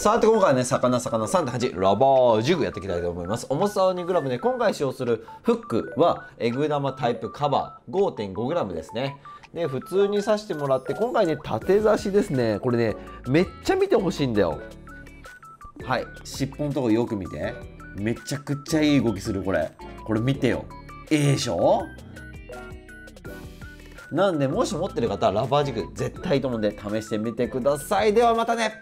さて今回はね、魚3.8ラバージグやっていきたいと思います。重さは 2g で、今回使用するフックはエグ玉タイプカバー 5.5g ですね。で、普通に刺してもらって、今回ね、縦刺しですね。これね、めっちゃ見てほしいんだよ。はい、尻尾のとこよく見て。めちゃくちゃいい動きする、これ。これ見てよ。でしょ？なんで、もし持ってる方はラバージグ絶対いいと思うんで試してみてください。ではまたね。